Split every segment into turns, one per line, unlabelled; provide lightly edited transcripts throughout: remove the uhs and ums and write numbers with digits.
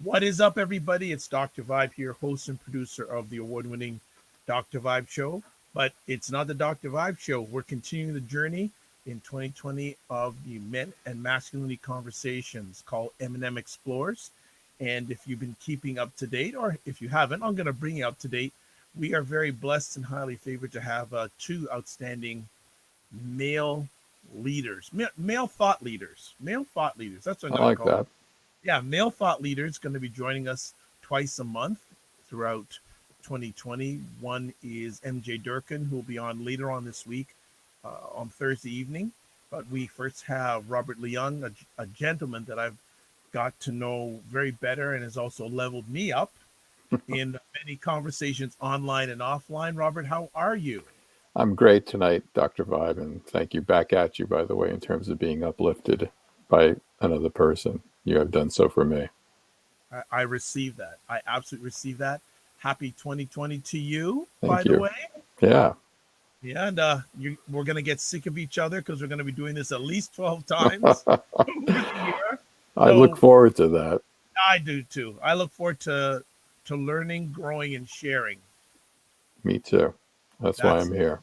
What is up, everybody? It's Dr. Vibe here, host and producer of the award-winning Dr. Vibe Show. But it's not the Dr. Vibe Show. We're continuing the journey in 2020 of the Men and Masculinity conversations called M&M Explores. And if you've been keeping up to date, or if you haven't, I'm going to bring you up to date. We are very blessed and highly favored to have two outstanding male leaders, male thought leaders, male thought leaders. That's what I'm
I
going to
like
call them.
that.
Yeah, male thought leaders going to be joining us twice a month throughout 2020. One is MJ Durkin, who will be on later on this week on Thursday evening. But we first have Robert Leung, a gentleman that I've got to know very better and has also leveled me up in many conversations online and offline. Robert, how are you?
I'm great tonight, Dr. Vibe, and thank you back at you, by the way, in terms of being uplifted by another person. You have done so for me.
I receive that. I absolutely receive that. Happy 2020 to you, by
Thank
the
you.
way.
Yeah.
Yeah, and we're going to get sick of each other because we're going to be doing this at least 12 times over the year.
I look
So
forward to that.
I do too. I look forward to learning, growing, and sharing.
Me too. That's why
That's
I'm here.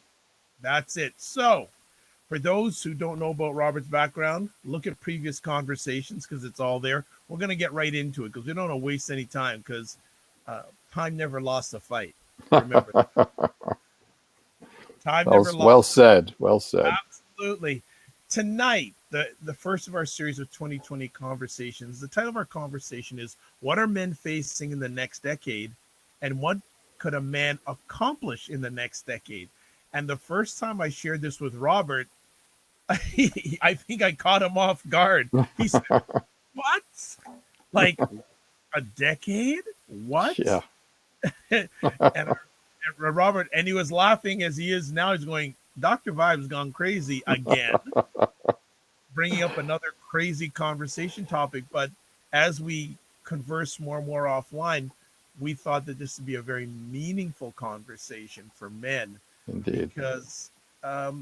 that's it. So for those who don't know about Robert's background, look at previous conversations because it's all there. We're going to get right into it because we don't want to waste any time because uh, time never lost a fight. Remember that. Time
Well,
never lost.
well said. Well said.
Absolutely. Tonight, the first of our series of 2020 conversations, the title of our conversation is What Are Men Facing in the Next Decade? And What Could a Man Accomplish in the Next Decade? And the first time I shared this with Robert, I think I caught him off guard. He said, What? Like a decade? What?
Yeah.
and Robert, and he was laughing as he is now. He's going, Dr. Vibe's gone crazy again, bringing up another crazy conversation topic. But as we converse more and more offline, we thought that this would be a very meaningful conversation for men
Indeed.
because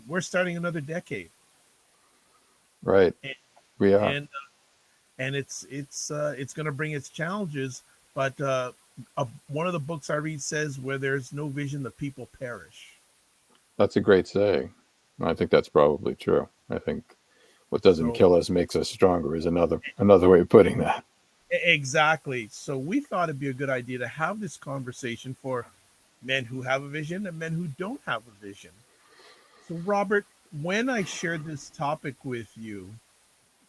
we're starting another decade,
Right.
and
We are.
and, and it's going to bring its challenges. But one of the books I read says, "Where there's no vision, the people perish."
That's a great saying. I think that's probably true. I think what doesn't
So
kill us makes us stronger is another way of putting that.
exactly. So we thought it'd be a good idea to have this conversation for men who have a vision and men who don't have a vision. So, Robert, when I shared this topic with you,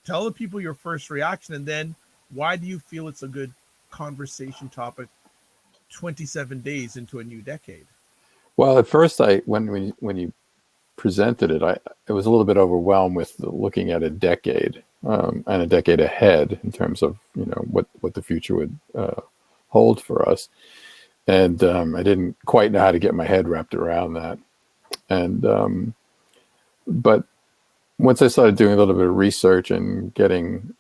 tell the people your first reaction and then why do you feel it's a good conversation topic 27 days into a new decade?
Well, at first, when you presented it, I was a little bit overwhelmed with looking at a decade and a decade ahead in terms of what the future would hold for us, and I didn't quite know how to get my head wrapped around that. And but once I started doing a little bit of research and getting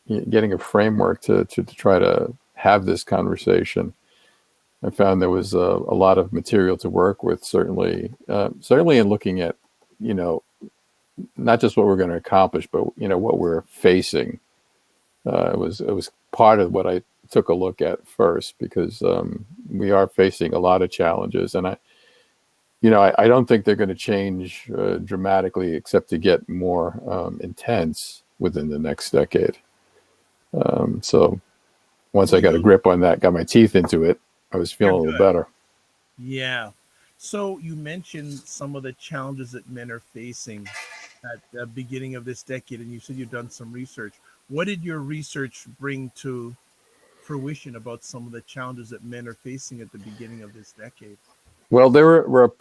a framework to try to have this conversation, I found there was a lot of material to work with. Certainly in looking at, you know, not just what we're going to accomplish, but what we're facing. It was part of what I took a look at first because we are facing a lot of challenges, and I don't think they're going to change dramatically, except to get more intense within the next decade. So once I
Well,
got a
you
grip on that, got my teeth into it, I was
you're
feeling a little
good.
better.
Yeah. So you mentioned some of the challenges that men are facing at the beginning of this decade, and you said you've done some research. What did your research bring to fruition about some of the challenges that men are facing at the beginning of this decade?
Well, there were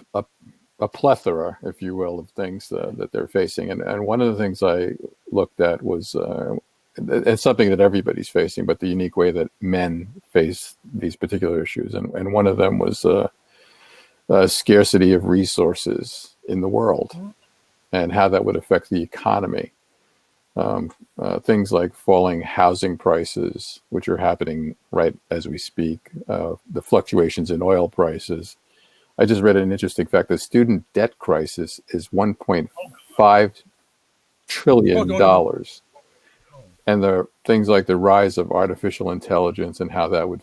a plethora, if you will, of things that they're facing, and one of the things I looked at was it's something that everybody's facing, but the unique way that men face these particular issues, and one of them was scarcity of resources in the world
Mhm.
and how that would affect the economy. Things like falling housing prices, which are happening right as we speak, the fluctuations in oil prices. I just read an interesting fact: the student debt crisis is
Oh,
$1.5
oh,
trillion
don't even.
dollars,
Oh.
and the things like the rise of artificial intelligence and how that would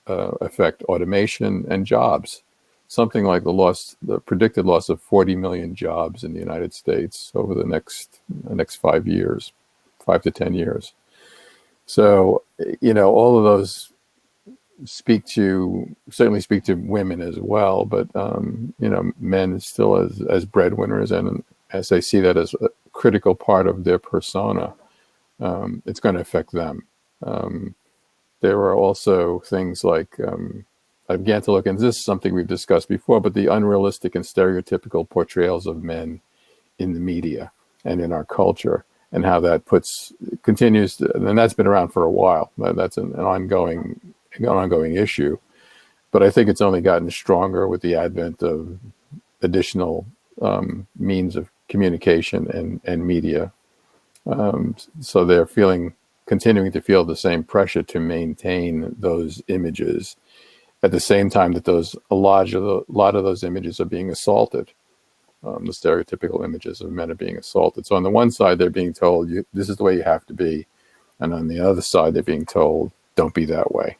affect automation and jobs. Something like the predicted loss of 40 million jobs in the United States over the next 5 years, 5 to 10 years. So, all of those certainly speak to women as well, but men still as breadwinners, and as they see that as a critical part of their persona, it's going to affect them. There are also things like, I began to look, and this is something we've discussed before, but the unrealistic and stereotypical portrayals of men in the media and in our culture, and how that continues to, and that's been around for a while. That's an ongoing issue, but I think it's only gotten stronger with the advent of additional means of communication and media. So they're continuing to feel the same pressure to maintain those images at the same time that a lot of those images are being assaulted. The stereotypical images of men are being assaulted. So on the one side, they're being told, this is the way you have to be. And on the other side, they're being told, don't be that way.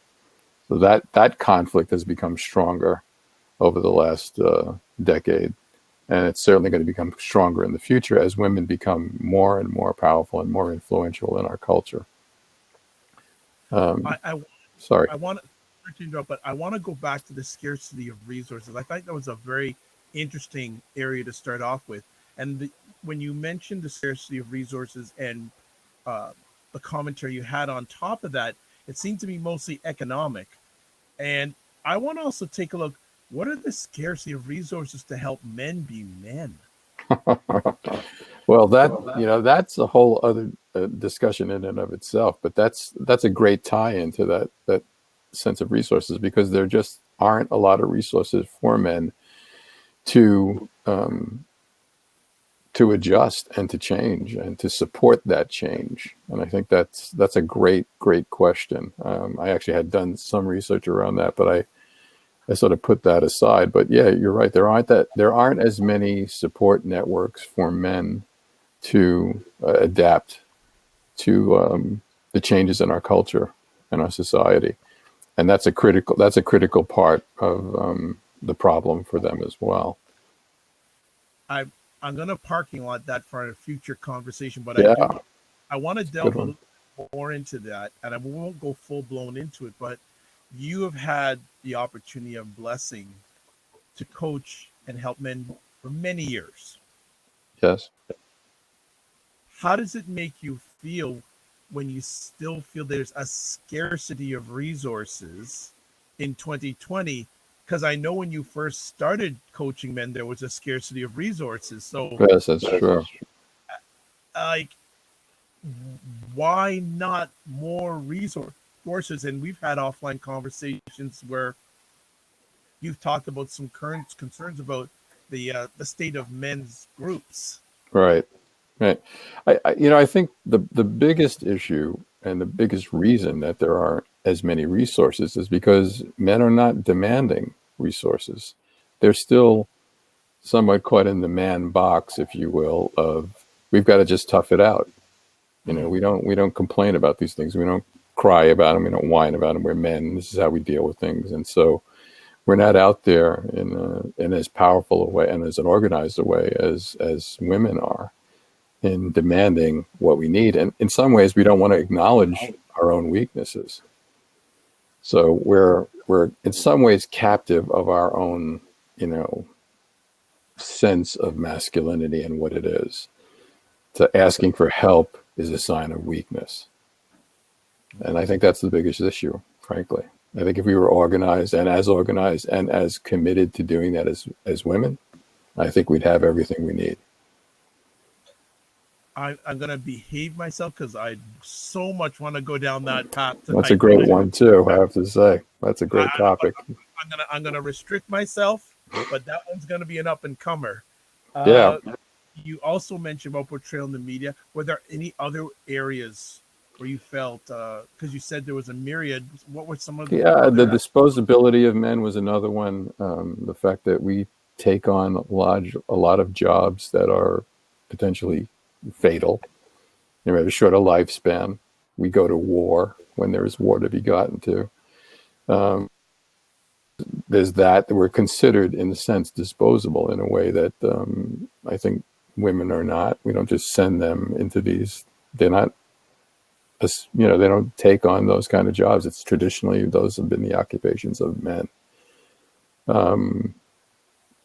So that conflict has become stronger over the last decade. And it's certainly going to become stronger in the future as women become more and more powerful and more influential in our culture. Sorry.
I want to interrupt, but I want to go back to the scarcity of resources. I think that was a very interesting area to start off with. And when you mentioned the scarcity of resources and the commentary you had on top of that, it seemed to be mostly economic. And I want to also take a look. What are the scarcity of resources to help men be men?
Well, that's a whole other discussion in and of itself. But that's a great tie into that sense of resources, because there just aren't a lot of resources for men to adjust and to change and to support that change. And I think that's a great question. I actually had done some research around that, but I sort of put that aside. But yeah, you're right. There aren't as many support networks for men to adapt to the changes in our culture and our society, and that's a critical part of the problem for them as well.
I'm going to parking lot that for a future conversation, but
Yeah.
I want to delve a little more into that, and I won't go full blown into it, but you have had the opportunity and blessing to coach and help men for many years.
Yes.
How does it make you feel when you still feel there's a scarcity of resources in 2020? Because I know when you first started coaching men, there was a scarcity of resources. So
yes, that's true.
Like, why not more resources? And we've had offline conversations where you've talked about some current concerns about the state of men's groups.
Right. I think the biggest issue and the biggest reason that there aren't as many resources is because men are not demanding resources. They're still somewhat caught in the man box, if you will, of we've got to just tough it out. We don't complain about these things. We don't cry about them. We don't whine about them. We're men. This is how we deal with things. And so we're not out there in as powerful a way and as an organized a way as women are in demanding what we need. And in some ways, we don't want to acknowledge our own weaknesses. So we're in some ways captive of our own, sense of masculinity and what it is. So asking for help is a sign of weakness. And I think that's the biggest issue, frankly. I think if we were organized and as committed to doing that as women, I think we'd have everything we need.
I'm going to behave myself because I so much want to go down that path tonight.
That's a great one too, I have to say. That's a great topic.
I'm going to restrict myself, but that one's going to be an up and comer.
Yeah.
You also mentioned about portrayal in the media. Were there any other areas where you felt, because you said there was a myriad, what were some of the...
Yeah, the disposability of men was another one. The fact that we take on a lot of jobs that are potentially fatal. They have a shorter lifespan. We go to war when there is war to be gotten to. Um, there's that we're considered, in a sense, disposable in a way that I think women are not. We don't just send them into these. They're not. They don't take on those kind of jobs. It's traditionally those have been the occupations of men. Um,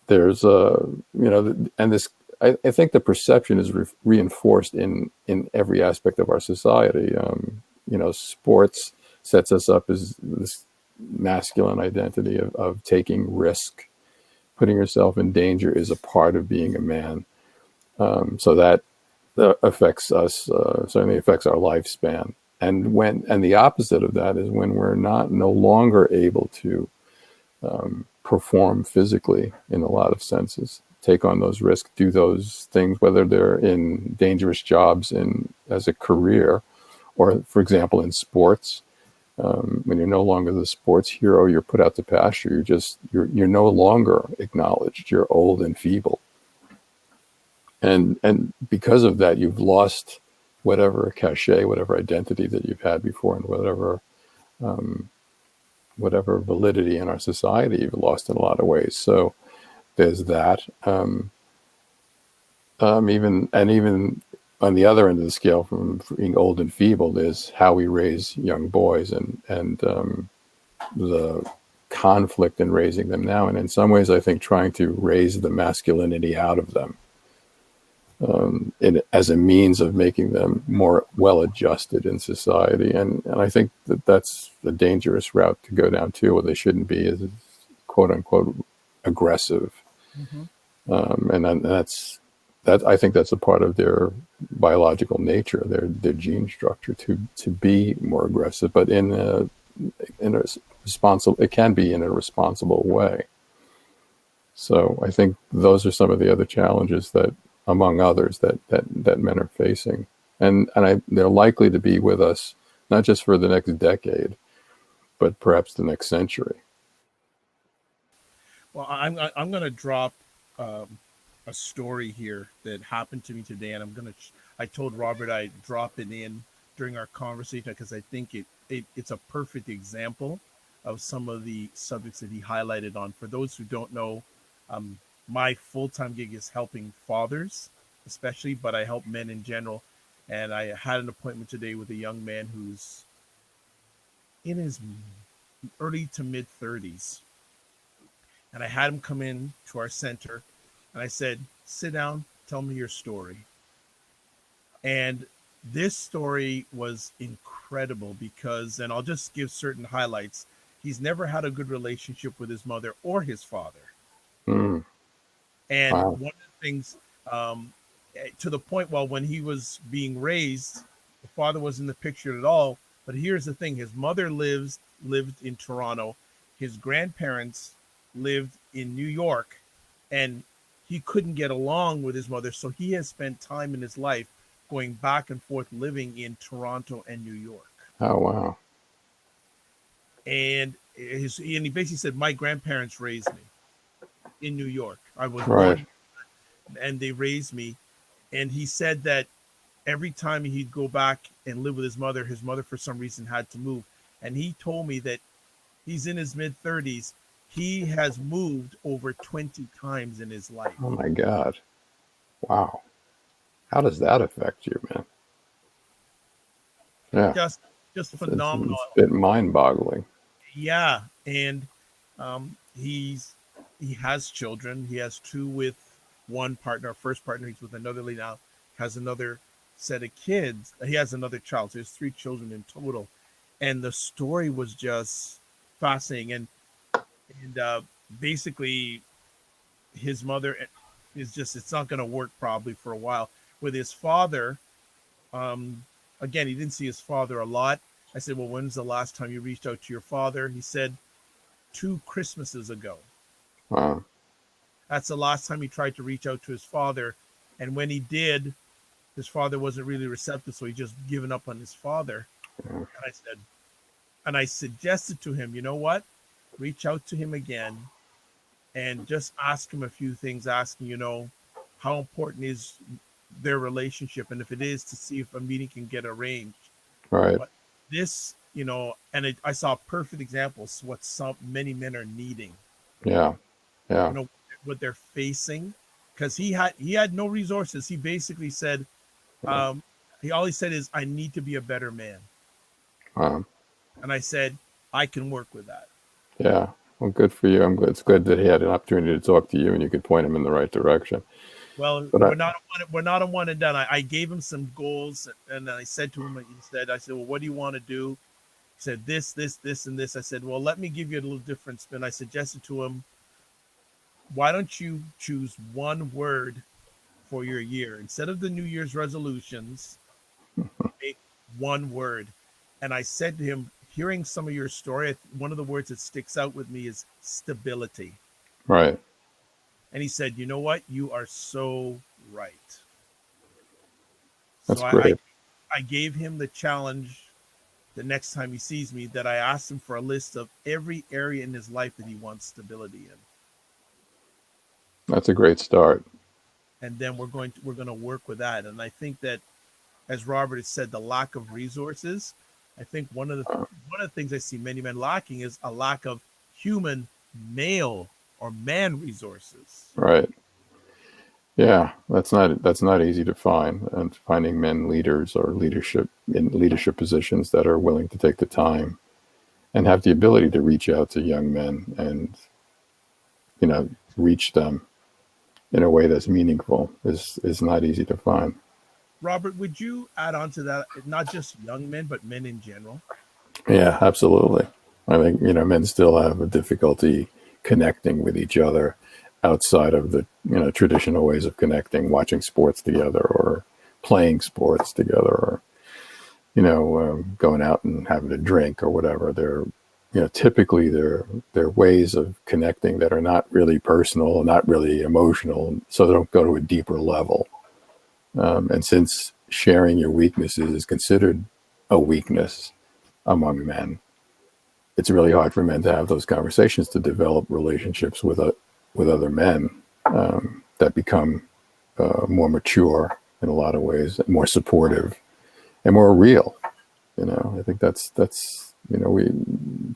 there's and this. I think the perception is reinforced in every aspect of our society. Sports sets us up as this masculine identity of taking risk. Putting yourself in danger is a part of being a man. So that affects us, certainly affects our lifespan. And the opposite of that is when we're no longer able to perform physically in a lot of senses, take on those risks, do those things, whether they're in dangerous jobs as a career, or, for example, in sports. When you're no longer the sports hero, you're put out to pasture. You're no longer acknowledged. You're old and feeble, and because of that, you've lost whatever cachet, whatever identity that you've had before, and whatever validity in our society you've lost in a lot of ways. So there's that. Even on the other end of the scale, from being old and feeble, is how we raise young boys and the conflict in raising them now. And in some ways, I think trying to raise the masculinity out of them as a means of making them more well-adjusted in society. And I think that's a dangerous route to go down too, where they shouldn't be as quote unquote aggressive.
Mm-hmm.
I think that's a part of their biological nature, their gene structure to be more aggressive, but in a responsible, it can be in a responsible way. So I think those are some of the other challenges that, among others, that men are facing, and they're likely to be with us not just for the next decade, but perhaps the next century.
Well, I'm going to drop a story here that happened to me today, and I told Robert I'd drop it in during our conversation because I think it's a perfect example of some of the subjects that he highlighted on. For those who don't know, um, my full-time gig is helping fathers, especially, but I help men in general. And I had an appointment today with a young man who's in his early to mid 30s, and I had him come in to our center, and I said, "Sit down, tell me your story." And this story was incredible because, and I'll just give certain highlights. He's never had a good relationship with his mother or his father.
Mm,
And
wow.
one of the things, um, to the point, while when he was being raised, the father was in the picture at all. But here's the thing: his mother lived in Toronto, his grandparents lived in New York, and he couldn't get along with his mother. So he has spent time in his life going back and forth, living in Toronto and New York.
Oh, wow.
And he basically said, "My grandparents raised me in New York. I was
Right.
born and they raised me." And he said that every time he'd go back and live with his mother for some reason had to move. And he told me that he's in his mid 30s. He has moved over 20 times in his life.
Oh my God. Wow. How does that affect you, man? Yeah.
Just just phenomenal.
It's a bit mind-boggling.
Yeah. And he's he has children. He has two with one partner. First partner, he's with another lady now, has another set of kids. He has another child. So there's three children in total. And the story was just fascinating. And basically his mother is just, it's not going to work probably for a while with his father. um Again, he didn't see his father a lot. I said, "Well, when's the last time you reached out to your father?" He said, "Two Christmases ago.
Wow.
That's the last time he tried to reach out to his father. And when he did, his father wasn't really receptive, so he just given up on his father."
Yeah.
And I suggested to him, "You know what, reach out to him again and just ask him a few things, asking, how important is their relationship, and if it is, to see if a meeting can get arranged."
Right.
But this, I saw perfect examples what many men are needing.
Yeah.
You
Yeah.
know what they're facing, because he had no resources. He basically said,
Yeah.
he always said is, I need to be a better man.
Um,
And I said, I can work with that.
yeah. Well, good for you. I'm glad. It's good that he had an opportunity to talk to you and you could point him in the right direction.
Well,
But
we're not a one and done. I gave him some goals, and I said to him, I said, well, what do you want to do? He said, this, and this. I said, well, let me give you a little different spin. I suggested to him, why don't you choose one word for your year instead of the New Year's resolutions? Make one word. And I said to him, hearing some of your story, one of the words that sticks out with me is stability.
right.
And he said, you know what? You are so right. So
That's
I,
great.
I gave him the challenge the next time he sees me that I asked him for a list of every area in his life that he wants stability in.
That's a great start.
And then we're going to work with that. And I think that, as Robert has said, the lack of resources, I think
Uh,
one of the things I see many men lacking is a lack of human male or man resources.
right. Yeah, that's not easy to find, and finding men leaders or leadership in leadership positions that are willing to take the time and have the ability to reach out to young men and you know reach them in a way that's meaningful is not easy to find.
Robert, would you add on to that? Not just young men, but men in general.
Yeah, absolutely. I think men still have a difficulty connecting with each other outside of the traditional ways of connecting, watching sports together or playing sports together or going out and having a drink or whatever. They're typically they're ways of connecting that are not really personal and not really emotional, so they don't go to a deeper level. And since sharing your weaknesses is considered a weakness among men, it's really hard for men to have those conversations to develop relationships with other men that become more mature in a lot of ways, more supportive and more real. I think that's we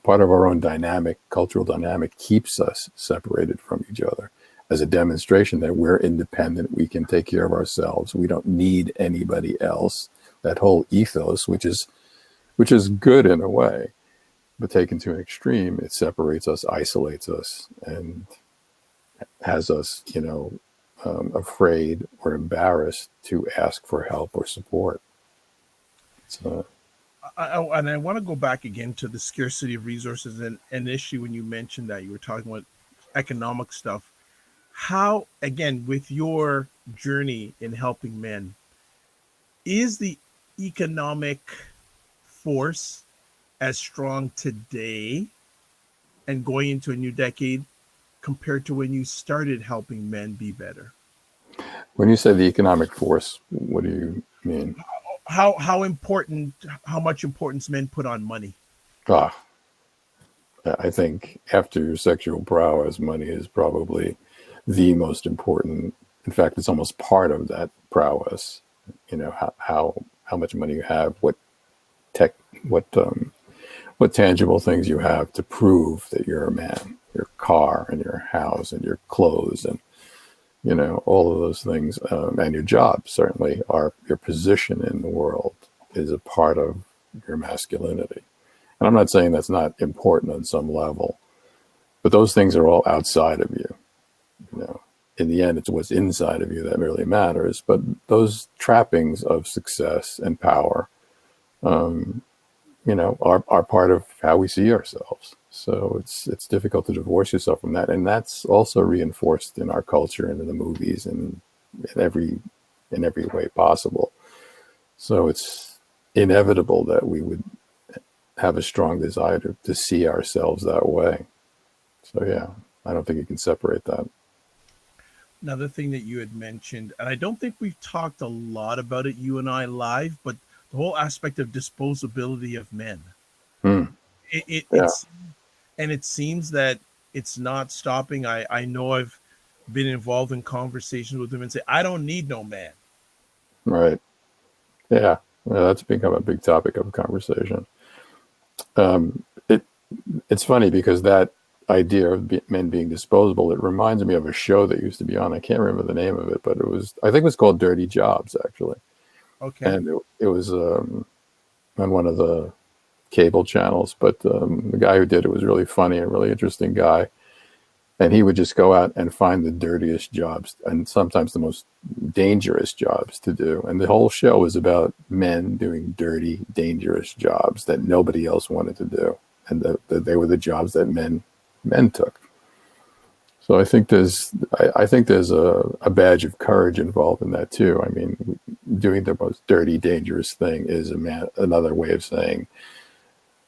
part of our own dynamic, cultural dynamic, keeps us separated from each other as a demonstration that we're independent, we can take care of ourselves, we don't need anybody else. That whole ethos, which is good in a way, but taken to an extreme, it separates us, isolates us, and has us, afraid or embarrassed to ask for help or support. So,
And I want to go back again to the scarcity of resources, and initially when you mentioned that you were talking about economic stuff. How, again, with your journey in helping men, is the economic force as strong today and going into a new decade compared to when you started helping men be better?
when you say the economic force, what do you mean?
How much importance men put on money?
Ah, I think after your sexual prowess, money is probably the most important. In fact, it's almost part of that prowess. How much money you have, tech, what what tangible things you have to prove that you're a man. Your car and your house and your clothes and all of those things, and your job certainly are your position in the world is a part of your masculinity. And I'm not saying that's not important on some level, but those things are all outside of you. You know, in the end, it's what's inside of you that really matters. But those trappings of success and power, um, are part of how we see ourselves. So it's difficult to divorce yourself from that, and that's also reinforced in our culture and in the movies and in every way possible. So it's inevitable that we would have a strong desire to see ourselves that way. So yeah, I don't think you can separate that.
Another thing that you had mentioned, and I don't think we've talked a lot about it, you and I live, but the whole aspect of disposability of men.
Hmm.
It, it
Yeah,
it's and it seems that it's not stopping. I know I've been involved in conversations with them and say, I don't need no man.
right. Yeah, That's become a big topic of conversation. Um, it it's funny because that idea of men being disposable, it reminds me of a show that used to be on. I can't remember the name of it, but I think it was called Dirty Jobs actually,
Okay.
and it was on one of the cable channels. But the guy who did it was really funny, a really interesting guy, and he would just go out and find the dirtiest jobs and sometimes the most dangerous jobs to do. And the whole show was about men doing dirty, dangerous jobs that nobody else wanted to do, and that they were the jobs that men took. So I think there's a badge of courage involved in that too. I mean, doing the most dirty, dangerous thing is another way of saying,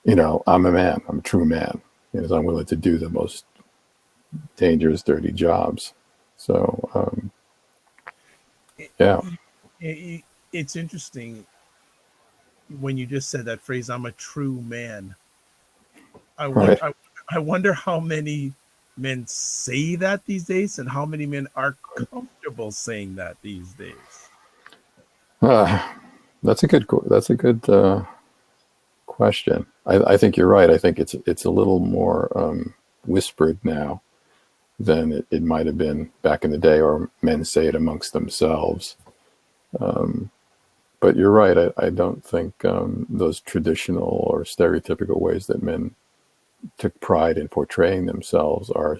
I'm a man. I'm a true man because I'm willing to do the most dangerous, dirty jobs. So,
It,
yeah,
it's interesting when you just said that phrase, I'm a true man. I
right.
wonder, I wonder how many men say that these days and how many men are comfortable saying that these days.
Uh, that's a good question. I think you're right. I think it's a little more whispered now than it might have been back in the day, or men say it amongst themselves. But you're right. I don't think those traditional or stereotypical ways that men took pride in portraying themselves are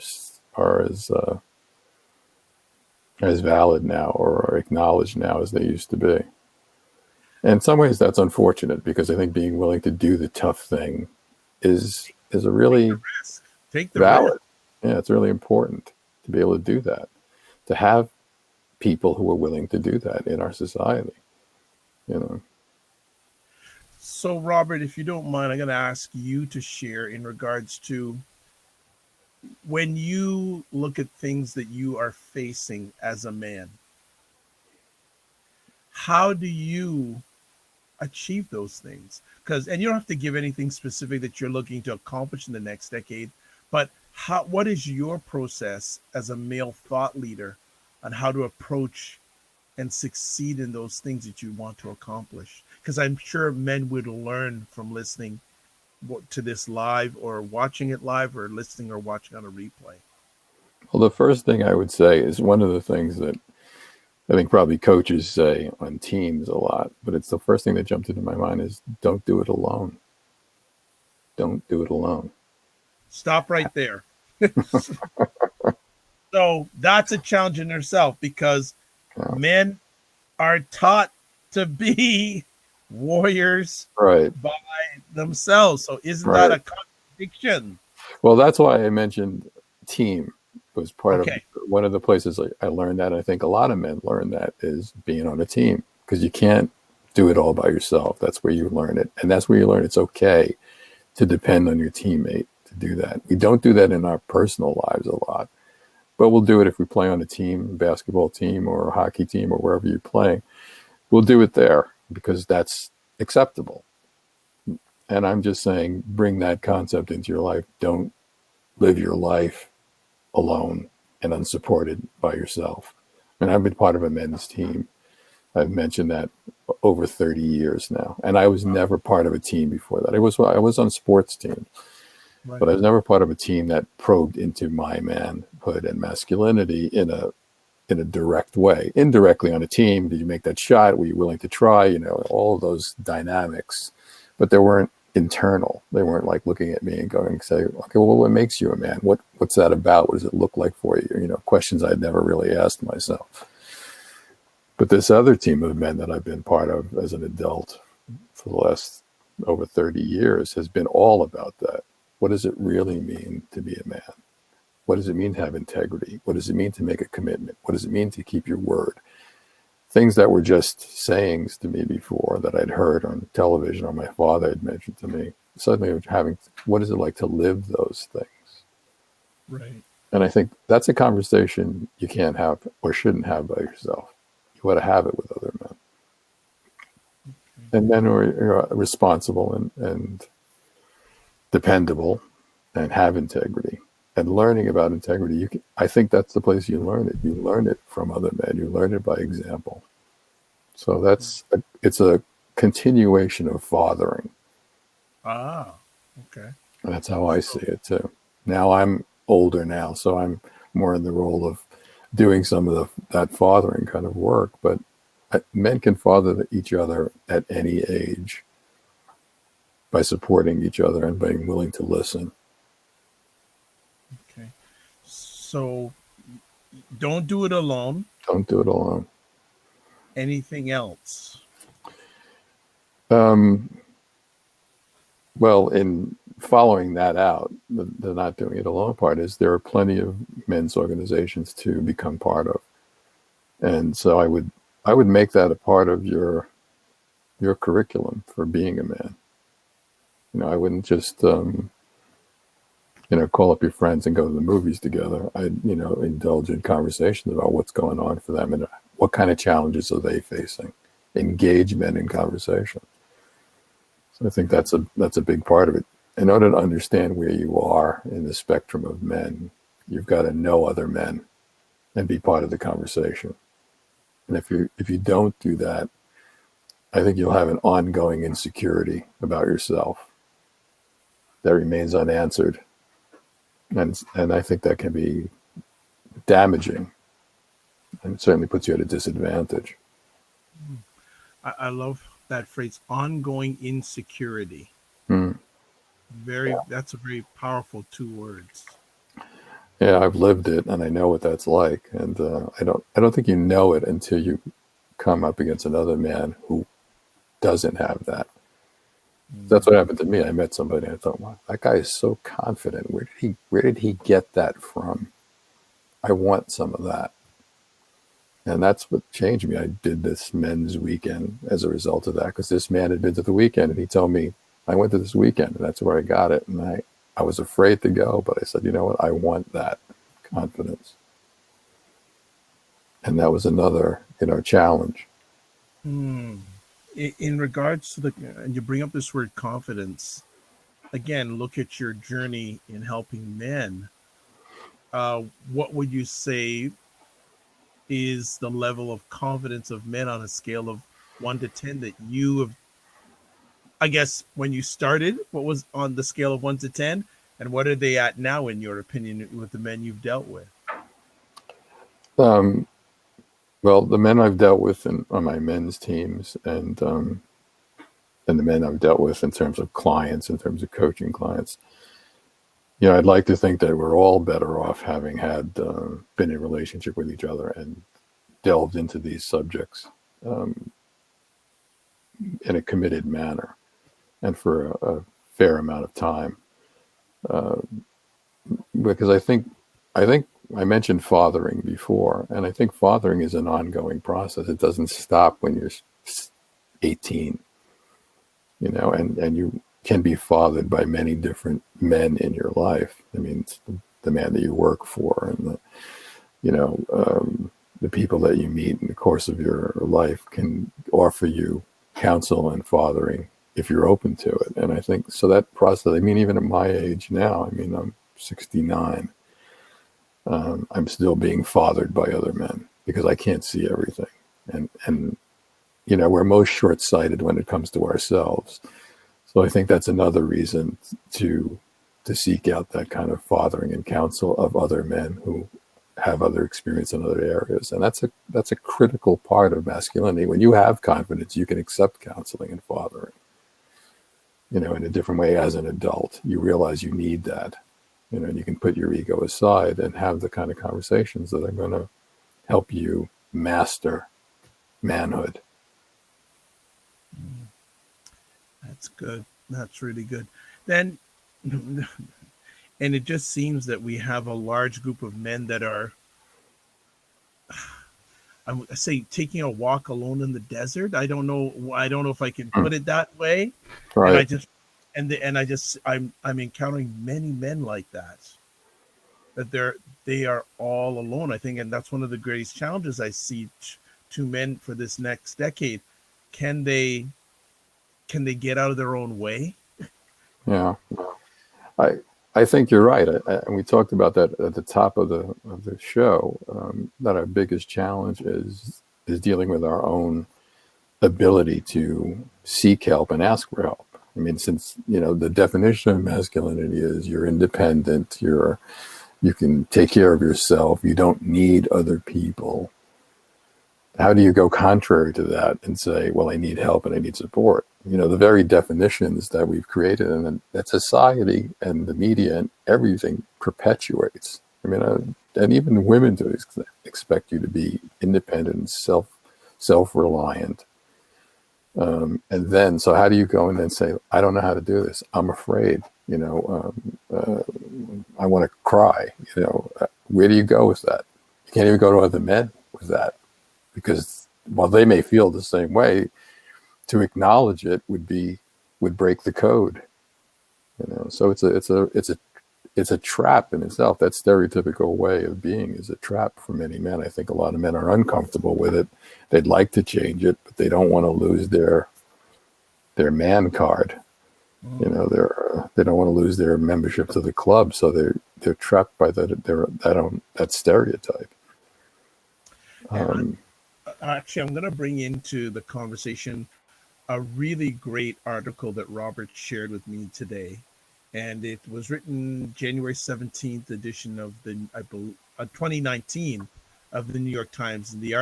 as valid now or are acknowledged now as they used to be. And in some ways, that's unfortunate because I think being willing to do the tough thing is a
Take the
really
risk. Take the risk.
valid. Yeah, it's really important to be able to do that. To have people who are willing to do that in our society. You know,
So, Robert, if you don't mind, I'm going to ask you to share in regards to when you look at things that you are facing as a man, how do you achieve those things? Because, and you don't have to give anything specific that you're looking to accomplish in the next decade, but what is your process as a male thought leader on how to approach and succeed in those things that you want to accomplish? Because I'm sure men would learn from listening to this live or watching it live or listening or watching on a replay.
well, the first thing I would say is one of the things that I think probably coaches say on teams a lot, but it's the first thing that jumped into my mind is don't do it alone. Don't do it alone.
Stop right there. So that's a challenge in itself because
Yeah.
men are taught to be warriors
Right,
by themselves. So isn't that
right.
a contradiction?
Well, that's why I mentioned team was part of
Okay.
one of the places I learned that. I think a lot of men learn that is being on a team because you can't do it all by yourself. That's where you learn it. And that's where you learn it's okay to depend on your teammate to do that. We don't do that in our personal lives a lot, but we'll do it if we play on a team, a basketball team or a hockey team or wherever you're playing. We'll do it there because that's acceptable. And I'm just saying, bring that concept into your life. Don't live your life alone and unsupported by yourself. And I've been part of a men's team. I've mentioned that over 30 years now. And I was
Wow.
never part of a team before that. I was on sports teams,
Right.
but I was never part of a team that probed into my manhood and masculinity in a direct way. Indirectly on a team, did you make that shot? Were you willing to try? All of those dynamics, but they weren't internal. They weren't like looking at me and going, say, okay, well, what makes you a man? What's that about? What does it look like for you? Questions I'd never really asked myself. But this other team of men that I've been part of as an adult for the last over 30 years has been all about that. What does it really mean to be a man? What does it mean to have integrity? What does it mean to make a commitment? What does it mean to keep your word? Things that were just sayings to me before that I'd heard on television or my father had mentioned to me. Suddenly having, what is it like to live those things?
Right.
And I think that's a conversation you can't have or shouldn't have by yourself. You want to have it with other men. And men who are responsible and dependable and have integrity. And learning about integrity, I think that's the place you learn it. You learn it from other men. You learn it by example. So it's a continuation of fathering.
Ah, okay.
And that's how I see
So,
it too. Now I'm older now, so I'm more in the role of doing some of that fathering kind of work. But men can father each other at any age by supporting each other and being willing to listen.
okay. So don't do it alone.
Don't do it alone.
Anything else?
Um, well, in following that out, the not doing it alone part is there are plenty of men's organizations to become part of, and so I would make that a part of your curriculum for being a man. I wouldn't just call up your friends and go to the movies together. I'd indulge in conversations about what's going on for them and what kind of challenges are they facing. Engage men in conversation. So I think that's a big part of it. In order to understand where you are in the spectrum of men, you've got to know other men and be part of the conversation. And if you don't do that, I think you'll have an ongoing insecurity about yourself that remains unanswered, and I think that can be damaging, and it certainly puts you at a disadvantage.
I love that phrase, ongoing insecurity.
Mm.
That's a very powerful two words.
Yeah, I've lived it, and I know what that's like. And I don't think you know it until you come up against another man who doesn't have that. That's what happened to me. I met somebody, and I thought, wow, that guy is so confident. Where did he get that from? I want some of that. And that's what changed me. I did this men's weekend as a result of that, because this man had been to the weekend and he told me, I went to this weekend and that's where I got it. And I was afraid to go, but I said, you know what? I want that confidence. And that was another, challenge.
Hmm. In regards to and you bring up this word confidence, again, look at your journey in helping men. What would you say is the level of confidence of men on a scale of 1 to 10 that you have? I guess when you started, what was on the scale of 1 to 10, and what are they at now, in your opinion, with the men you've dealt with?
Um, well, the men I've dealt with on my men's teams, and the men I've dealt with in terms of clients, in terms of coaching clients, I'd like to think that we're all better off having had been in a relationship with each other and delved into these subjects um, in a committed manner and for a fair amount of time. Uh, because I think I mentioned fathering before, and I think fathering is an ongoing process. It doesn't stop when you're 18, and you can be fathered by many different men in your life. I mean, it's the man that you work for, and the people that you meet in the course of your life can offer you counsel and fathering if you're open to it. And I think so that process, I mean, even at my age now, I mean, I'm 69. I'm still being fathered by other men because I can't see everything. And we're most short-sighted when it comes to ourselves. So I think that's another reason to seek out that kind of fathering and counsel of other men who have other experience in other areas. And that's a critical part of masculinity. When you have confidence, you can accept counseling and fathering, in a different way as an adult. You realize you need that, and you can put your ego aside and have the kind of conversations that are going to help you master manhood.
That's good. That's really good. Then, and it just seems that we have a large group of men that are, I say, taking a walk alone in the desert. I don't know. I don't know if I can put it that way. And I
Right.
just, I'm encountering many men like that. That they are all alone. I think, and that's one of the greatest challenges I see to men for this next decade. Can they get out of their own way?
Yeah. I I think you're right. And we talked about that at the top of the show. That our biggest challenge is dealing with our own ability to seek help and ask for help. I mean, since, the definition of masculinity is you're independent, you can take care of yourself, you don't need other people. How do you go contrary to that and say, well, I need help and I need support? The very definitions that we've created and that society and the media and everything perpetuates. I mean, and even women do expect you to be independent and self-reliant. And then, so how do you go and then say, I don't know how to do this. I'm afraid, I want to cry, where do you go with that? You can't even go to other men with that, because while they may feel the same way, to acknowledge it would break the code, so it's a trap in itself. That stereotypical way of being is a trap for many men. I think a lot of men are uncomfortable with it. They'd like to change it, but they don't want to lose their man card. They don't want to lose their membership to the club, so they're trapped by that stereotype.
Actually, I'm going to bring into the conversation a really great article that Robert shared with me today. And it was written January 17th edition of the 2019 of the New York Times. And the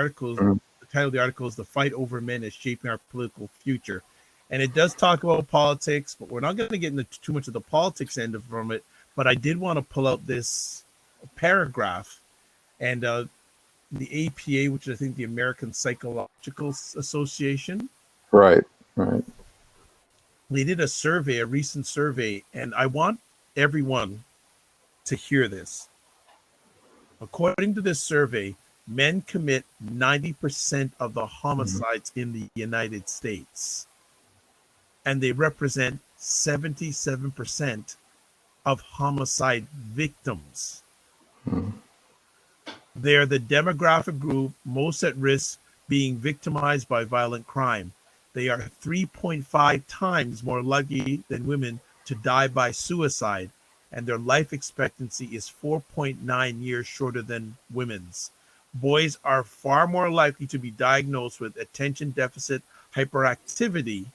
title of the article is "The Fight Over Men is Shaping Our Political Future." And it does talk about politics, but we're not going to get into too much of the politics end from it. But I did want to pull out this paragraph, and the APA, which is, I think, the American Psychological Association.
Right.
They did a recent survey, and I want everyone to hear this. According to this survey, men commit 90% of the homicides in the United States, and they represent 77% of homicide victims. They're the demographic group most at risk being victimized by violent crime. They are 3.5 times more likely than women to die by suicide, and their life expectancy is 4.9 years shorter than women's. Boys are far more likely to be diagnosed with attention deficit hyperactivity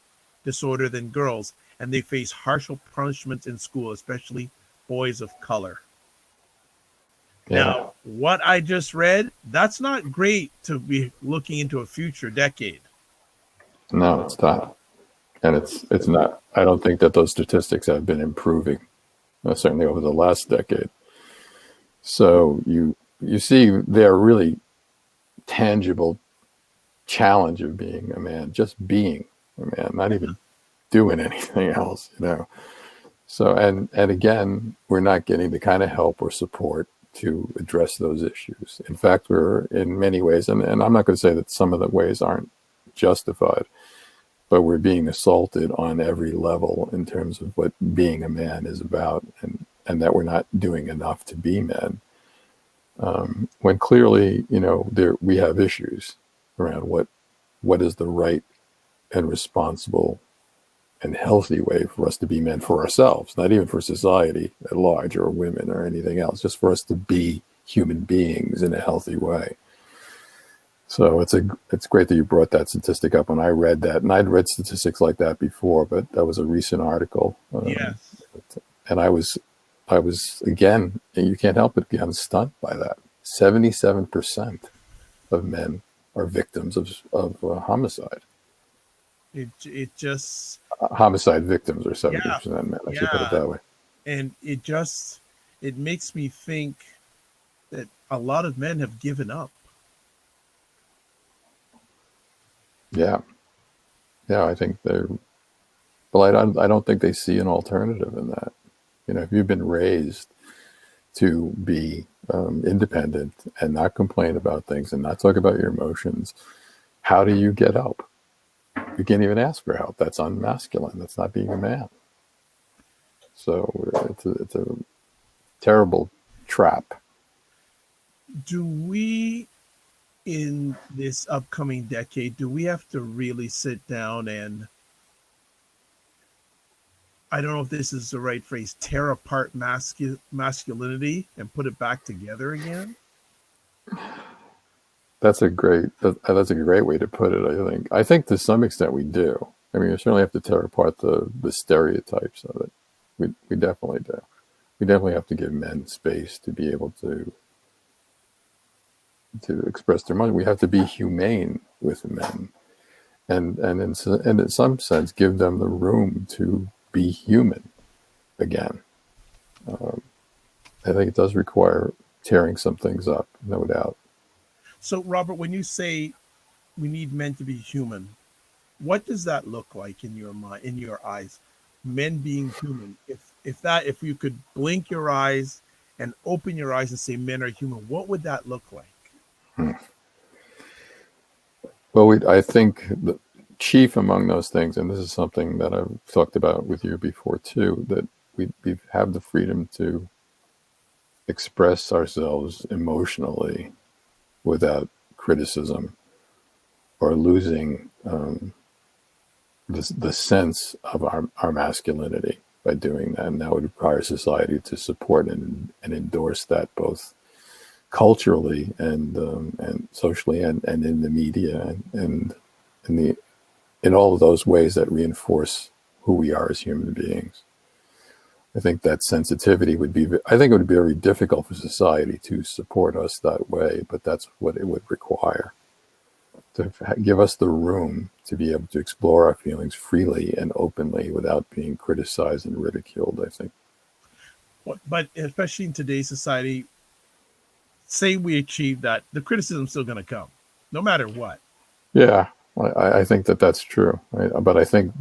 disorder than girls, and they face harsher punishments in school, especially boys of color.
Yeah.
Now, what I just read, that's not great to be looking into a future decade.
No, it's not. And it's not. I don't think that those statistics have been improving, certainly over the last decade. So you see their really tangible challenge of being a man, just being a man, not even doing anything else, So, and again, we're not getting the kind of help or support to address those issues. In fact, we're in many ways, and I'm not going to say that some of the ways aren't justified, but we're being assaulted on every level in terms of what being a man is about, and that we're not doing enough to be men. When clearly, we have issues around what is the right and responsible and healthy way for us to be men for ourselves, not even for society at large or women or anything else, just for us to be human beings in a healthy way. So it's great that you brought that statistic up. When I read that, and I'd read statistics like that before, but that was a recent article.
Yes.
And I was again, and you can't help but be stunned by that. 77% of men are victims of homicide.
It just
Homicide victims are 70% men. I should put it that way.
And it makes me think that a lot of men have given up.
Yeah, I think I don't think they see an alternative in that. If you've been raised to be independent and not complain about things and not talk about your emotions, how do you get help? You can't even ask for help. That's unmasculine. That's not being a man. So it's a terrible trap.
Do we, in this upcoming decade, do we have to really sit down and, I don't know if this is the right phrase, tear apart masculinity and put it back together again?
That's that's a great way to put it. I think to some extent we do. I mean, you certainly have to tear apart the stereotypes of it. We definitely do. We definitely have to give men space to be able to express their mind. We have to be humane with men, and in some sense give them the room to be human again. Um, I think it does require tearing some things up, no doubt.
So, Robert, when you say we need men to be human, what does that look like in your mind, in your eyes? Men being human. If you could blink your eyes and open your eyes and say men are human, what would that look like?
Hmm. Well, I think the chief among those things, and this is something that I've talked about with you before too, that we have the freedom to express ourselves emotionally without criticism or losing the sense of our masculinity by doing that. And that would require society to support and endorse that both culturally and socially and in the media and in the in all of those ways that reinforce who we are as human beings. I think that sensitivity would be, I think it would be very difficult for society to support us that way, but that's what it would require to give us the room to be able to explore our feelings freely and openly without being criticized and ridiculed, I think.
But especially in today's society, say we achieve that, the criticism's still going to come, no matter what.
Yeah, I think that that's true. Right? But I think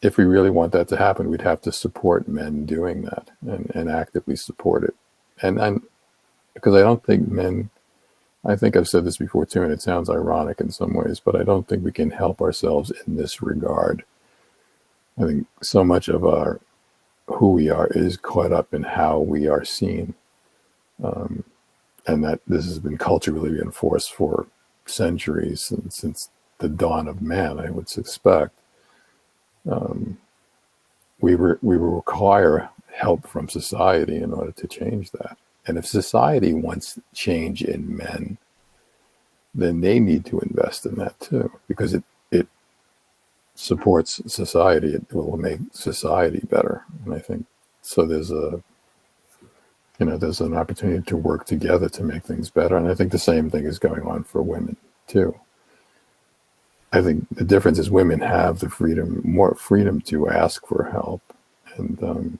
if we really want that to happen, we'd have to support men doing that and actively support it. And because I don't think men, I think I've said this before too, and it sounds ironic in some ways, but I don't think we can help ourselves in this regard. I think so much of our who we are is caught up in how we are seen, um, and that this has been culturally reinforced for centuries and since the dawn of man. I would suspect um, we will require help from society in order to change that. And if society wants change in men, then they need to invest in that too, because it supports society. It will make society better. And I think so. There's an opportunity to work together to make things better. And I think the same thing is going on for women too. I think the difference is women have the more freedom to ask for help, and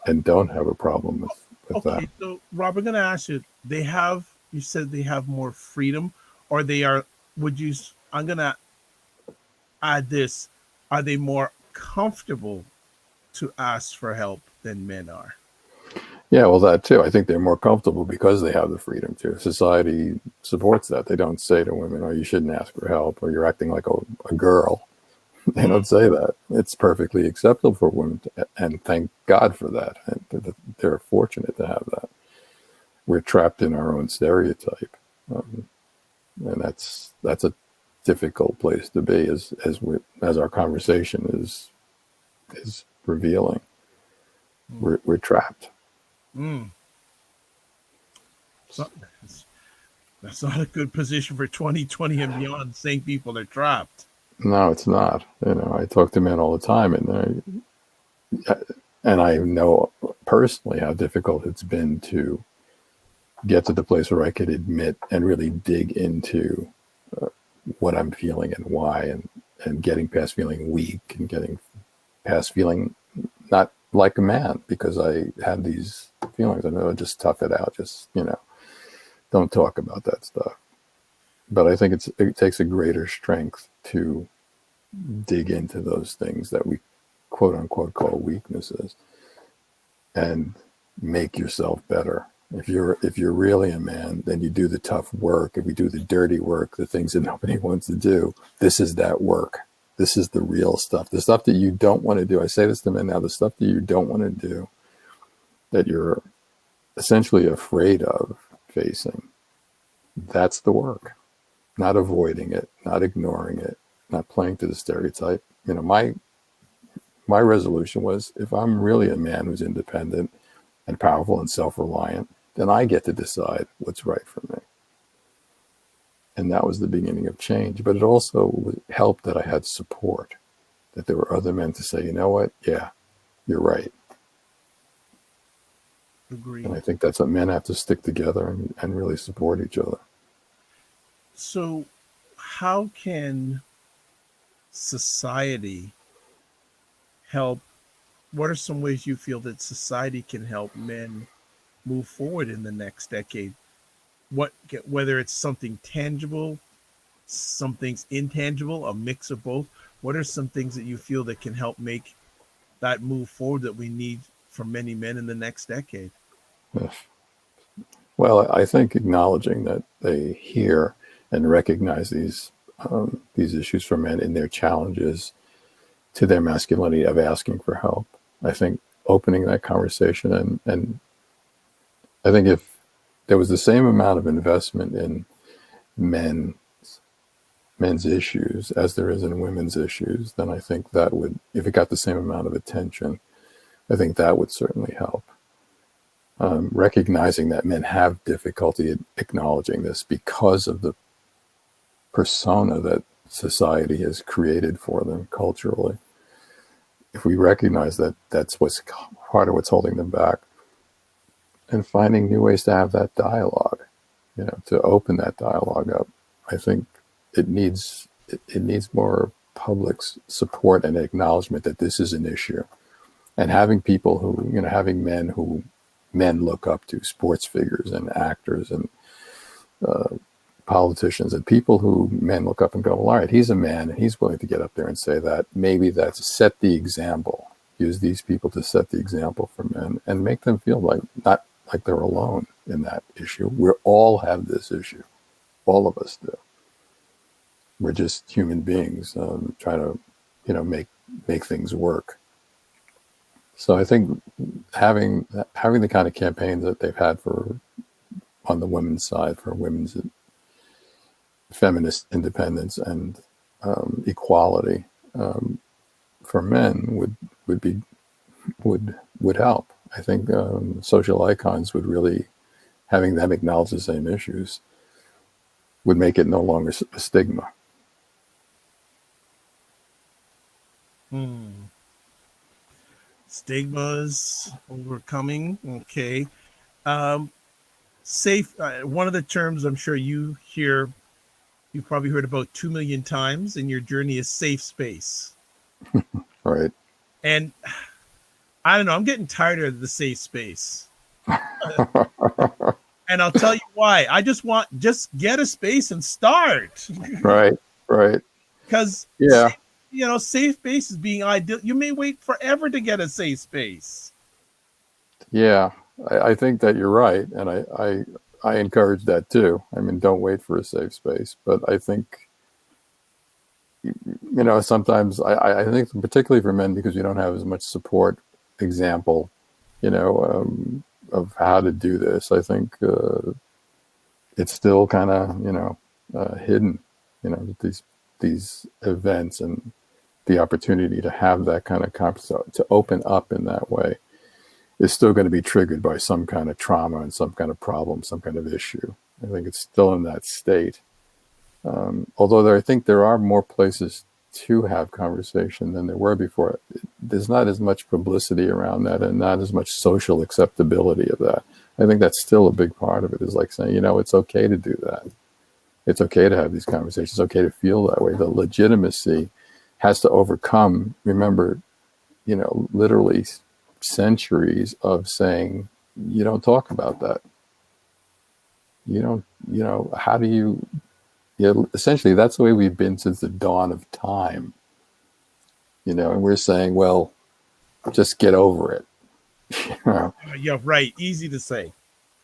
and don't have a problem with that.
Okay, so Rob, I'm going to ask you. You said they have more freedom, or they are. Would you? I'm going to add this. Are they more comfortable to ask for help than men are?
Yeah, well, that too. I think they're more comfortable because they have the freedom to. Society supports that. They don't say to women, "Oh, you shouldn't ask for help," or "You're acting like a girl." They
Mm.
don't say that. It's perfectly acceptable for women, and thank God for that. And they're fortunate to have that. We're trapped in our own stereotype, um, and that's a difficult place to be, as our conversation is revealing.
Mm.
We're trapped.
Mm. So, that's not a good position for 2020 and beyond. Saying people are trapped.
No, it's not. I talk to men all the time, and I know personally how difficult it's been to get to the place where I could admit and really dig into uh, what I'm feeling and why, and getting past feeling weak and getting past feeling not like a man because I had these feelings. I know, just tough it out. Just don't talk about that stuff. But I think it takes a greater strength to dig into those things that we quote unquote call weaknesses and make yourself better. If you're really a man, then you do the tough work. If we do the dirty work, the things that nobody wants to do, this is that work. This is the real stuff. The stuff that you don't want to do. I say this to men now, the stuff that you don't want to do, that you're essentially afraid of facing, that's the work. Not avoiding it, not ignoring it, not playing to the stereotype. My resolution was, if I'm really a man who's independent and powerful and self-reliant, then I get to decide what's right for me. and that was the beginning of change. But it also helped that I had support, that there were other men to say, you know what, yeah, you're right. And
Agreed.
I think that's what men have to stick together and really support each other.
So, how can society help? What are some ways you feel that society can help men move forward in the next decade? Whether it's something tangible, something's intangible, a mix of both. What are some things that you feel that can help make that move forward that we need from many men in the next decade?
Yes. Well, I think acknowledging that they hear and recognize these issues for men in their challenges to their masculinity of asking for help. I think opening that conversation, and I think if there was the same amount of investment in men men's issues as there is in women's issues, then I think that would, if it got the same amount of attention, I think that would certainly help. Recognizing that men have difficulty acknowledging this because of the persona that society has created for them culturally. If we recognize that that's what's part of what's holding them back, and finding new ways to have that dialogue, to open that dialogue up, I think it needs more public support and acknowledgement that this is an issue, and having people who, having men who men look up to, sports figures and actors and politicians and people who men look up and go, well, all right, he's a man and he's willing to get up there and say that. Maybe that's set the example. Use these people to set the example for men and make them feel like not like they're alone in that issue. We all have this issue. All of us do. We're just human beings trying to, make things work. So I think having the kind of campaigns that they've had on the women's side for women's feminist independence and equality for men would help. I think social icons would really, having them acknowledge the same issues, would make it no longer a stigma.
Stigmas overcoming. Okay. Safe. One of the terms I'm sure you've probably heard about 2 million times in your journey is safe space.
Right.
And I don't know, I'm getting tired of the safe space. And I'll tell you why. I just get a space and start.
Right.
Because
yeah,
safe space is being ideal. You may wait forever to get a safe space.
Yeah, I think that you're right, and I encourage that too. I mean, don't wait for a safe space, but I think sometimes I think particularly for men, because you don't have as much support example, of how to do this. I think it's still kind of hidden, these events and the opportunity to have that kind of conversation, to open up in that way, is still going to be triggered by some kind of trauma and some kind of problem, some kind of issue. I think it's still in that state. Although I think there are more places to have conversation than there were before. There's not as much publicity around that and not as much social acceptability of that. I think that's still a big part of it, is like saying, it's okay to do that. It's okay to have these conversations. It's okay to feel that way. The legitimacy has to overcome, remember, literally centuries of saying, you don't talk about that. How do you, essentially that's the way we've been since the dawn of time, and we're saying, well, just get over it.
Yeah, right. Easy to say.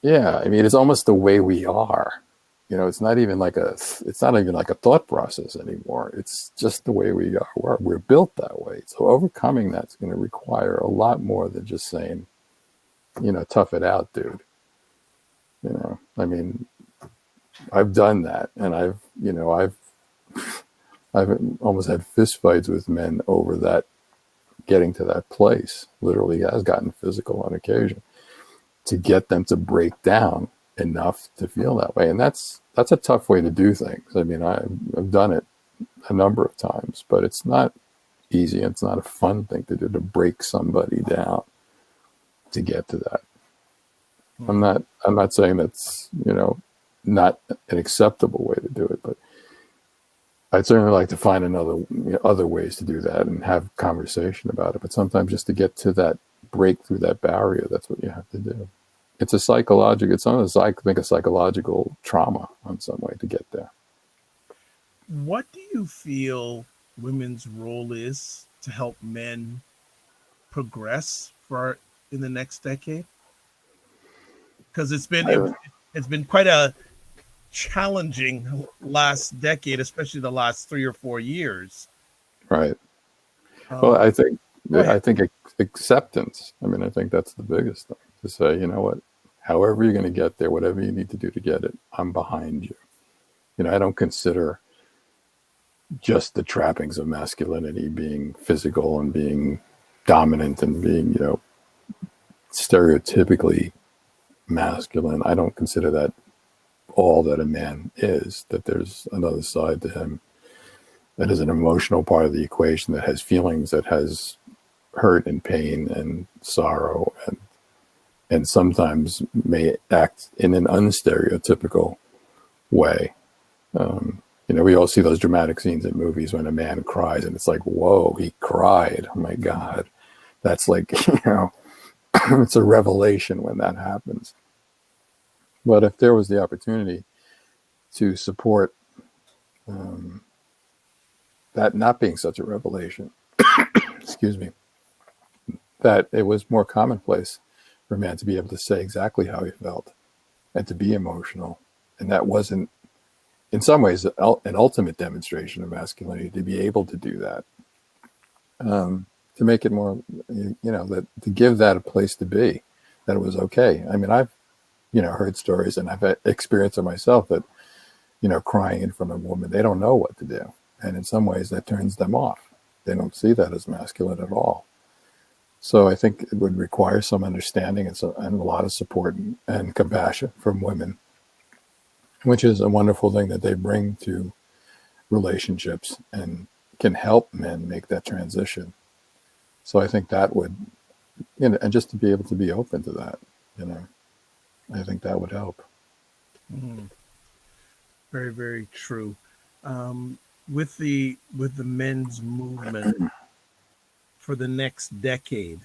Yeah. I mean, it's almost the way we are, it's not even like a thought process anymore. It's just the way we are. We're built that way. So overcoming that's going to require a lot more than just saying, tough it out, dude. I mean, I've done that, and I've almost had fist fights with men over that, getting to that place. Literally has gotten physical on occasion to get them to break down enough to feel that way. And that's a tough way to do things. I mean, I've done it a number of times, but it's not easy. It's not a fun thing to do, to break somebody down to get to that. I'm not saying that's, not an acceptable way to do it, but I'd certainly like to find other ways to do that and have conversation about it. But sometimes just to get to that, break through that barrier, that's what you have to do. It's a psychological trauma in some way to get there.
What do you feel women's role is to help men progress in the next decade? Because it's been quite a challenging last decade, especially the last 3 or 4 years.
Right. Well, I think acceptance. I mean, I think that's the biggest thing, to say, you know what, however you're going to get there, whatever you need to do to get it, I'm behind you. I don't consider just the trappings of masculinity, being physical and being dominant and being, stereotypically masculine. I don't consider that all that a man is, that there's another side to him that is an emotional part of the equation, that has feelings, that has hurt and pain and sorrow, and sometimes may act in an unstereotypical way. We all see those dramatic scenes in movies when a man cries, and it's like, whoa, he cried. Oh my God. That's like, it's a revelation when that happens. But if there was the opportunity to support that not being such a revelation, excuse me, that it was more commonplace for a man to be able to say exactly how he felt and to be emotional. And that wasn't, in some ways, an ultimate demonstration of masculinity, to be able to do that, to make it more, that to give that a place to be, that it was okay. I mean, I've, heard stories, and I've experienced it myself, that, crying in front of a woman, they don't know what to do. And in some ways that turns them off. They don't see that as masculine at all. So I think it would require some understanding and a lot of support and compassion from women, which is a wonderful thing that they bring to relationships and can help men make that transition. So I think that would, and just to be able to be open to that, I think that would help.
Mm-hmm. Very, very true. With the men's movement for the next decade,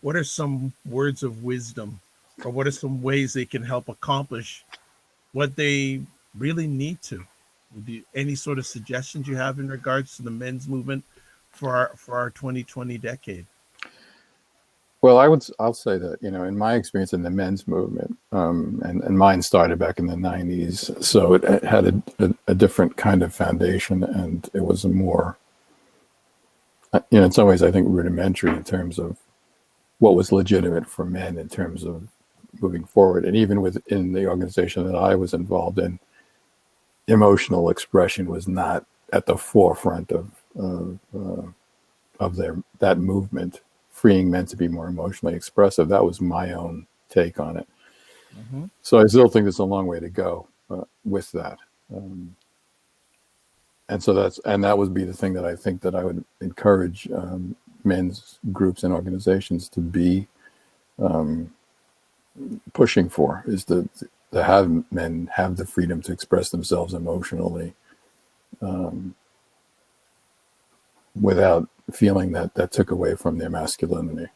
what are some words of wisdom, or what are some ways they can help accomplish what they really need to? Any sort of suggestions you have in regards to the men's movement for our 2020 decade?
Well, I'll say that, in my experience in the men's movement, and mine started back in the 90s, so it had a different kind of foundation, and it was a more, in some ways, I think, rudimentary in terms of what was legitimate for men in terms of moving forward. And even within the organization that I was involved in, emotional expression was not at the forefront of that movement, freeing men to be more emotionally expressive. That was my own take on it. Mm-hmm. So I still think there's a long way to go with that. And so that would be the thing that I think that I would encourage men's groups and organizations to be pushing for, is to have men have the freedom to express themselves emotionally without feeling that took away from their masculinity.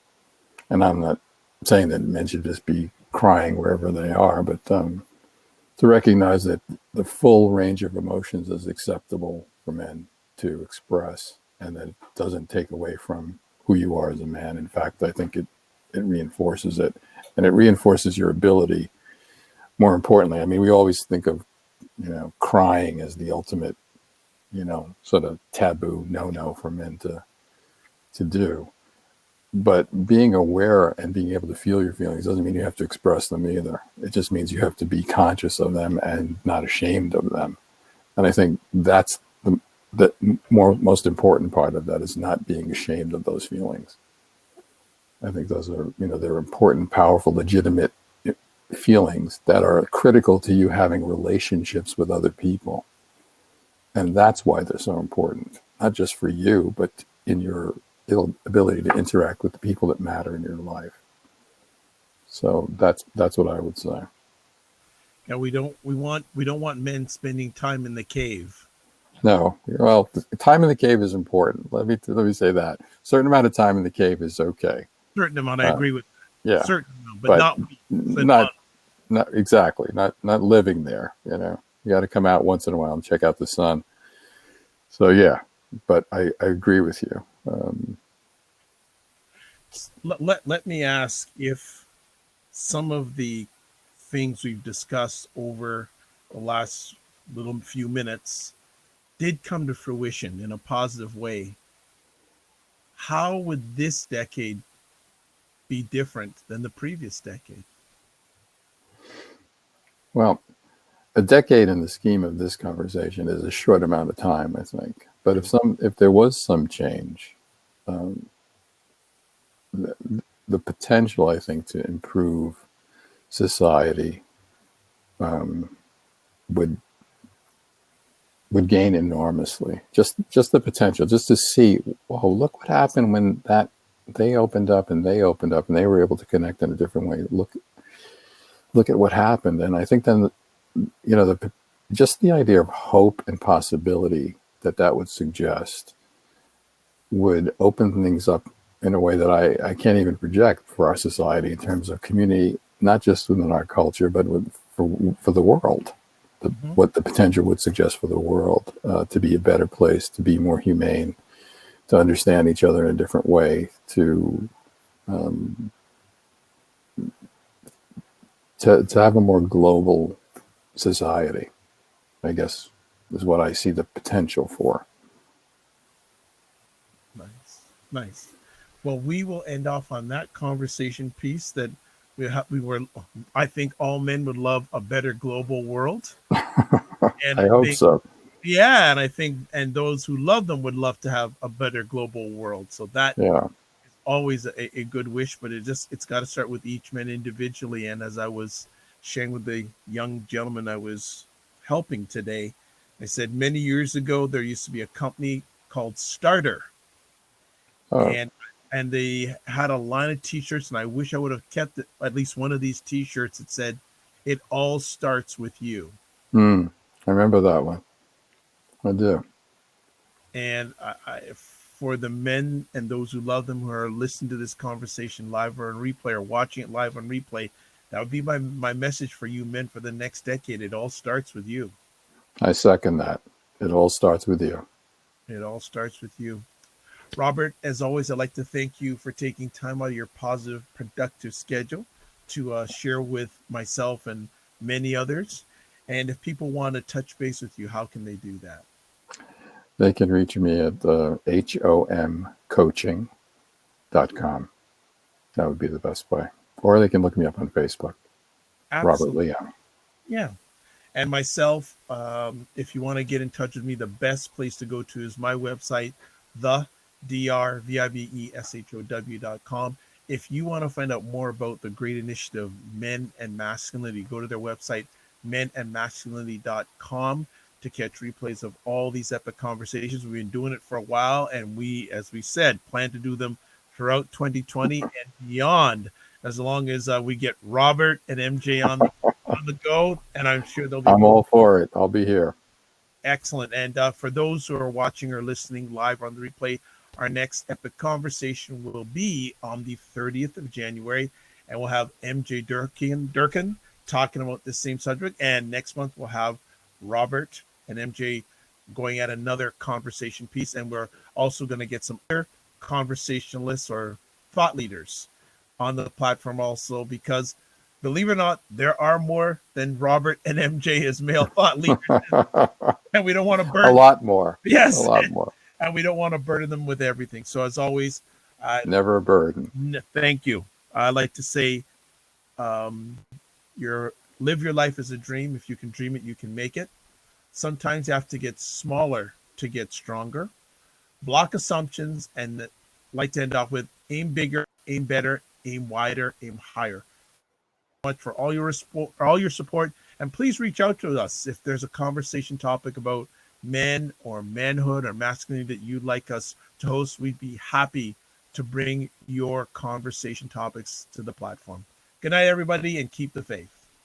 And I'm not saying that men should just be crying wherever they are, but to recognize that the full range of emotions is acceptable for men to express, and that it doesn't take away from who you are as a man. In fact, I think it reinforces it, and it reinforces your ability. More importantly, I mean, we always think of, crying as the ultimate, sort of taboo no for men to do. But being aware and being able to feel your feelings doesn't mean you have to express them either. It just means you have to be conscious of them and not ashamed of them. And I think that's the most important part of that, is not being ashamed of those feelings. I think those are, they're important, powerful, legitimate feelings that are critical to you having relationships with other people. And that's why they're so important, not just for you, but in your ability to interact with the people that matter in your life. So that's what I would say.
And we don't want men spending time in the cave.
No, well, time in the cave is important. Let me say that. Certain amount of time in the cave is okay.
Certain amount, I agree with that.
Yeah,
Certain amount, but
but
not weeks and
not
months.
not exactly not living there. You got to come out once in a while and check out the sun. So yeah, but I agree with you.
Let me ask if some of the things we've discussed over the last little few minutes did come to fruition in a positive way. How would this decade be different than the previous decade?
Well, a decade in the scheme of this conversation is a short amount of time, I think. But if there was some change, um, the, the potential, I think, to improve society um, would gain enormously. Just the potential, just to see, oh, look what happened when that they opened up and they opened up and they were able to connect in a different way. Look at what happened, and I think then just the idea of hope and possibility that would suggest would open things up in a way that I can't even project for our society in terms of community, not just within our culture, but for the world.
Mm-hmm.
What the potential would suggest for the world to be a better place, to be more humane, to understand each other in a different way, um, to have a more global society, I guess, is what I see the potential for.
Nice, nice. Well, we will end off on that conversation piece that we were. I think all men would love a better global world, and
I
I
hope
think,
so.
yeah, and I think, and those who love them would love to have a better global world. So that
Yeah.
is always a good wish, but it's got to start with each man individually. And as I was sharing with the young gentleman I was helping today, I said many years ago there used to be a company called Starter,
Oh,
and they had a line of t-shirts, and I wish I would have kept at least one of these t-shirts that said, "It all starts with you."
I remember that one. I do.
And for the men and those who love them, who are listening to this conversation live or on replay, or watching it live on replay, that would be my message for you men for the next decade. It all starts with you.
I second that. It all starts with you.
It all starts with you. Robert, as always, I'd like to thank you for taking time out of your positive, productive schedule to share with myself and many others. And if people want to touch base with you, how can they do that?
They can reach me at homcoaching.com. That would be the best way. Or they can look me up on Facebook, Robert
Absolutely.
Leung.
Yeah. And myself, if you want to get in touch with me, the best place to go to is my website, thedrvibeshow.com. If you want to find out more about the great initiative, Men and Masculinity, go to their website, menandmasculinity.com, to catch replays of all these epic conversations. We've been doing it for a while, and we, as we said, plan to do them throughout 2020 and beyond, as long as we get Robert and MJ on the go, and I'm sure there'll be
I'm
more.
all for it. I'll be here.
Excellent. And for those who are watching or listening live on the replay, our next epic conversation will be on the 30th of January, and we'll have MJ Durkin talking about the same subject. And next month we'll have Robert and MJ going at another conversation piece, and we're also going to get some other conversationalists or thought leaders on the platform also, because believe it or not, there are more than Robert and MJ as male thought leaders, and we don't want to
A
burden.
lot more. A
Yes,
lot more.
and we don't want to burden them with everything. So as always,
Never a burden.
thank you. I like to say, um, your live your life as a dream. If you can dream it, you can make it. Sometimes you have to get smaller to get stronger. Block assumptions, and like to end off with aim bigger, aim better, aim wider, aim higher. much for all your support, and please reach out to us if there's a conversation topic about men or manhood or masculinity that you'd like us to host. We'd be happy to bring your conversation topics to the platform. Good night, everybody, and keep the faith.